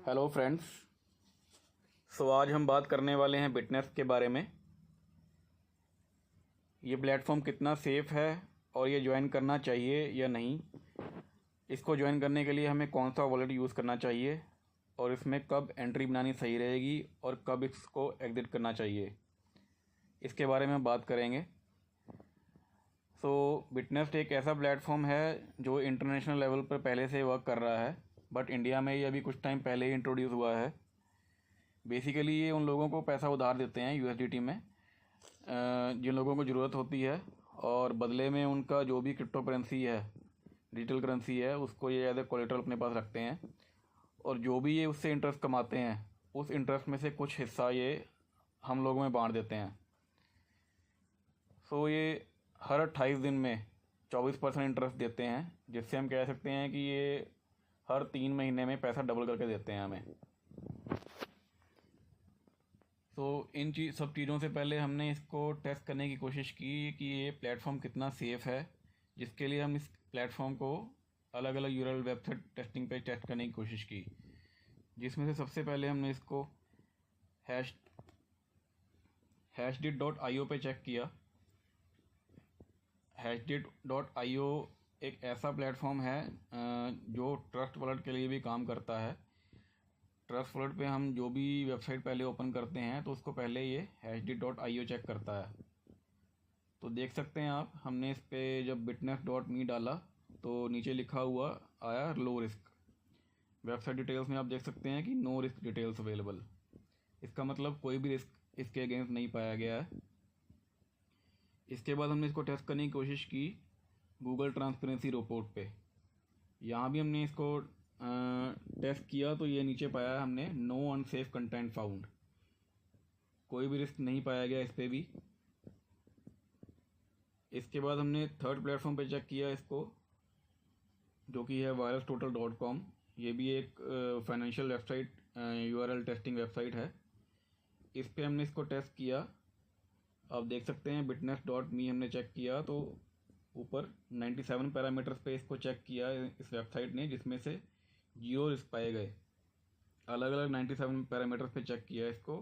Hello friends. आज हम बात करने वाले हैं बिटनेस के बारे में। ये प्लेटफॉर्म कितना सेफ़ है और ये ज्वाइन करना चाहिए या नहीं। इसको ज्वाइन करने के लिए हमें कौन सा वॉलेट यूज़ करना चाहिए और इसमें कब एंट्री बनानी सही रहेगी और कब इसको एग्ज़िट करना चाहिए, इसके बारे में बात करेंगे। बिटनेस एक ऐसा प्लेटफॉर्म है जो इंटरनेशनल लेवल पर पहले से वर्क कर रहा है, बट इंडिया में ये अभी कुछ टाइम पहले ही इंट्रोड्यूस हुआ है। बेसिकली ये उन लोगों को पैसा उधार देते हैं यूएसडीटी में, जिन लोगों को ज़रूरत होती है, और बदले में उनका जो भी क्रिप्टो करेंसी है, डिजिटल करेंसी है, उसको ये एज ए कोलेटरल अपने पास रखते हैं। और जो भी ये उससे इंटरेस्ट कमाते हैं, उस इंटरेस्ट में से कुछ हिस्सा ये हम लोगों में बांट देते हैं। ये हर 28 दिन में 24% इंटरेस्ट देते हैं, जिससे हम कह सकते हैं कि ये हर 3 महीने में पैसा डबल करके देते हैं हमें। इन सब चीज़ों से पहले हमने इसको टेस्ट करने की कोशिश की कि ये प्लेटफॉर्म कितना सेफ़ है, जिसके लिए हम इस प्लेटफॉर्म को अलग अलग यूआरएल वेबसाइट टेस्टिंग पे टेस्ट करने की कोशिश की, जिसमें से सबसे पहले हमने इसको hashdit.io पे चेक किया। hashdit.io एक ऐसा प्लेटफॉर्म है जो ट्रस्ट वॉलेट के लिए भी काम करता है। ट्रस्ट वॉलेट पे हम जो भी वेबसाइट पहले ओपन करते हैं तो उसको पहले ये hashdit.io चेक करता है। तो देख सकते हैं आप, हमने इस पर जब bitness.me डाला तो नीचे लिखा हुआ आया लो रिस्क। वेबसाइट डिटेल्स में आप देख सकते हैं कि नो रिस्क डिटेल्स अवेलेबल। इसका मतलब कोई भी रिस्क इसके अगेंस्ट नहीं पाया गया है। इसके बाद हमने इसको टेस्ट करने की कोशिश की गूगल ट्रांसपेरेंसी रिपोर्ट पे। यहाँ भी हमने इसको टेस्ट किया तो ये नीचे पाया हमने नो अनसेफ कंटेंट फाउंड। कोई भी रिस्क नहीं पाया गया इस पर भी। इसके बाद हमने थर्ड प्लेटफॉर्म पे चेक किया इसको, जो कि है virustotal.com। ये भी एक financial website, URL testing website है। इस पे हमने इसको टेस्ट किया। आप देख सकते हैं bitness.me हमने चेक किया तो ऊपर 97 पैरामीटर्स पे इसको चेक किया इस वेबसाइट ने, जिसमें से 0 रिस्क पाए गए। अलग अलग 97 पैरामीटर्स पे चेक किया इसको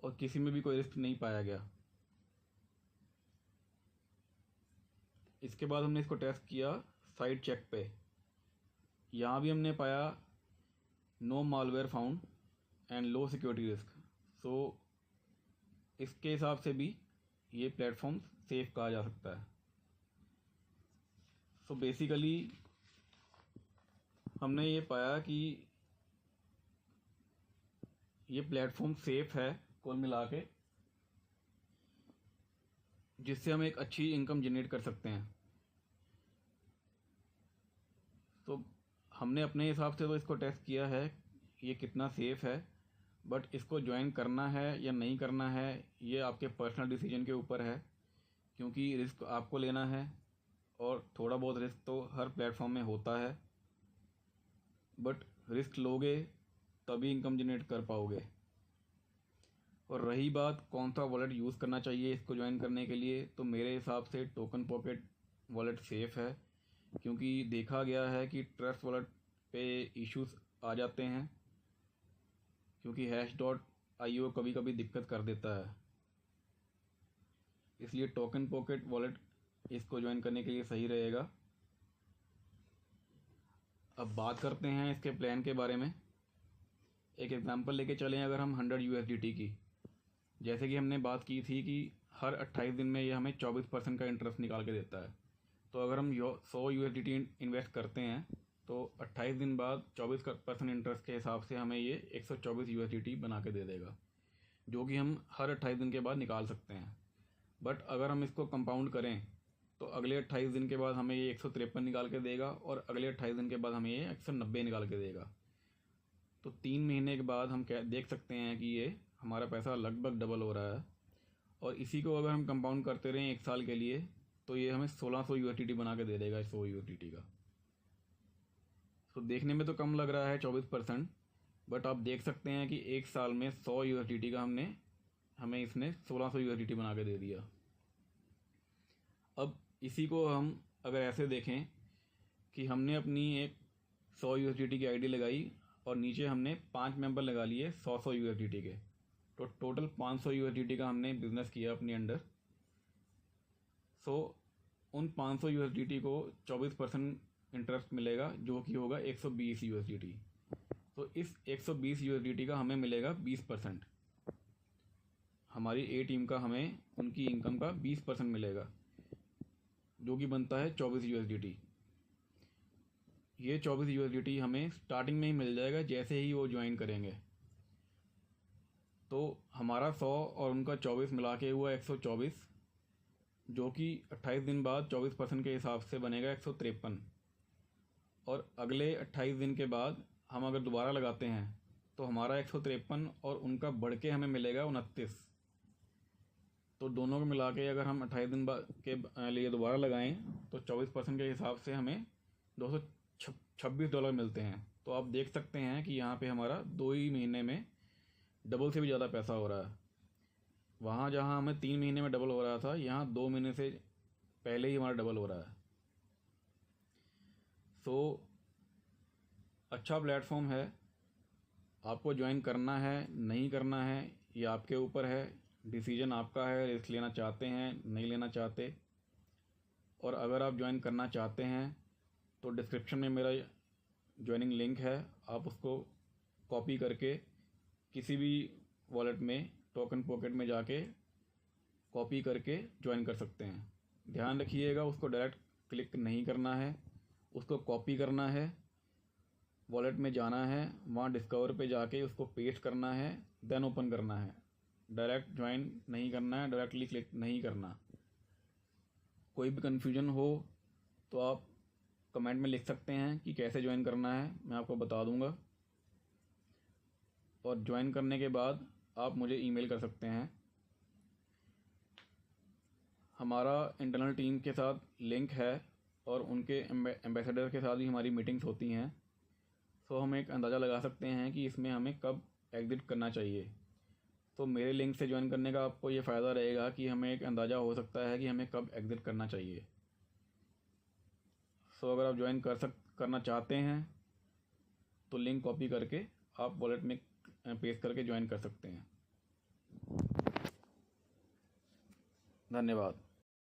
और किसी में भी कोई रिस्क नहीं पाया गया। इसके बाद हमने इसको टेस्ट किया साइट चेक पे। यहाँ भी हमने पाया no malware found and low security risk. इसके हिसाब से भी ये प्लेटफॉर्म सेफ कहा जा सकता है। बेसिकली हमने ये पाया कि ये प्लेटफॉर्म सेफ है कुल मिला के, जिससे हम एक अच्छी इनकम जनरेट कर सकते हैं। हमने अपने हिसाब से तो इसको टेस्ट किया है ये कितना सेफ़ है, बट इसको ज्वाइन करना है या नहीं करना है ये आपके पर्सनल डिसीजन के ऊपर है, क्योंकि रिस्क आपको लेना है और थोड़ा बहुत रिस्क तो हर प्लेटफॉर्म में होता है, बट रिस्क लोगे तभी इनकम जनरेट कर पाओगे। और रही बात कौन सा वॉलेट यूज़ करना चाहिए इसको ज्वाइन करने के लिए, तो मेरे हिसाब से टोकन पॉकेट वॉलेट सेफ़ है, क्योंकि देखा गया है कि ट्रस्ट वॉलेट पे इश्यूज आ जाते हैं, क्योंकि hash.io कभी कभी दिक्कत कर देता है। इसलिए टोकन पॉकेट वॉलेट इसको ज्वाइन करने के लिए सही रहेगा। अब बात करते हैं इसके प्लान के बारे में। एक एग्जांपल लेके चलें अगर हम 100 USDT की, जैसे कि हमने बात की थी कि हर 28 दिन में ये हमें 24% का इंटरेस्ट निकाल के देता है। तो अगर हम 100 USDT इन्वेस्ट करते हैं तो 28 दिन बाद 24% इंटरेस्ट के हिसाब से हमें ये 124 USDT बना के दे देगा, जो कि हम हर 28 दिन के बाद निकाल सकते हैं। बट अगर हम इसको कंपाउंड करें तो अगले 28 दिन के बाद हमें ये 153 निकाल के देगा और अगले 28 दिन के बाद हमें ये 190 निकाल के देगा। तो 3 महीने के बाद हम देख सकते हैं कि ये हमारा पैसा लगभग डबल हो रहा है। और इसी को अगर हम कंपाउंड करते रहें 1 साल के लिए तो ये हमें 1600 USDT बना के दे देगा 100 USDT का। देखने में तो कम लग रहा है 24%, बट आप देख सकते हैं कि 1 साल में 100 USDT का हमें इसने 1600 USDT बना के दे दिया। अब इसी को हम अगर ऐसे देखें कि हमने अपनी एक 100 USDT की आईडी लगाई, और नीचे हमने 5 मेंबर लगा लिए 100 USDT के, तो टोटल 500 USDT का हमने बिज़नेस किया अपने अंडर। सो उन 500 USDT को 24% इंटरेस्ट मिलेगा, जो कि होगा 120 USDT। तो इस 120 USDT का हमें मिलेगा 20%। हमारी ए टीम का हमें उनकी इनकम का 20% मिलेगा, जो कि बनता है 24 USDT। ये 24 USDT हमें स्टार्टिंग में ही मिल जाएगा जैसे ही वो ज्वाइन करेंगे। तो हमारा 100 और उनका 24 मिला के हुआ 124, जो कि 28 दिन बाद 24% के हिसाब से बनेगा 153। और अगले 28 दिन के बाद हम अगर दोबारा लगाते हैं तो हमारा 153 और उनका बढ़ के हमें मिलेगा 29। तो दोनों को मिला के अगर हम 28 दिन बाद के लिए दोबारा लगाएं तो 24% के हिसाब से हमें $226 मिलते हैं। तो आप देख सकते हैं कि यहाँ पे हमारा 2 ही महीने में डबल से भी ज़्यादा पैसा हो रहा है। वहाँ जहाँ हमें 3 महीने में डबल हो रहा था, यहाँ 2 महीने से पहले ही हमारा डबल हो रहा है। सो अच्छा प्लेटफॉर्म है। आपको ज्वाइन करना है नहीं करना है ये आपके ऊपर है, डिसीजन आपका है। रिस्क लेना चाहते हैं नहीं लेना चाहते। और अगर आप ज्वाइन करना चाहते हैं तो डिस्क्रिप्शन में मेरा ज्वाइनिंग लिंक है, आप उसको कॉपी करके किसी भी वॉलेट में टोकन पॉकेट में जाके कॉपी करके ज्वाइन कर सकते हैं। ध्यान रखिएगा, उसको डायरेक्ट क्लिक नहीं करना है, उसको कॉपी करना है, वॉलेट में जाना है, वहाँ डिस्कवर पे जाके उसको पेस्ट करना है, देन ओपन करना है। डायरेक्ट ज्वाइन नहीं करना है, डायरेक्टली क्लिक नहीं करना। कोई भी कन्फ्यूजन हो तो आप कमेंट में लिख सकते हैं कि कैसे ज्वाइन करना है, मैं आपको बता दूंगा। और ज्वाइन करने के बाद आप मुझे ईमेल कर सकते हैं। हमारा इंटरनल टीम के साथ लिंक है और उनके एम्बेसडर के साथ भी हमारी मीटिंग्स होती हैं। सो हम एक अंदाज़ा लगा सकते हैं कि इसमें हमें कब एग्ज़िट करना चाहिए। तो मेरे लिंक से ज्वाइन करने का आपको ये फ़ायदा रहेगा कि हमें एक अंदाज़ा हो सकता है कि हमें कब एग्ज़िट करना चाहिए। सो अगर आप ज्वाइन करना चाहते हैं तो लिंक कॉपी करके आप वॉलेट में पेस्ट करके ज्वाइन कर सकते हैं। धन्यवाद।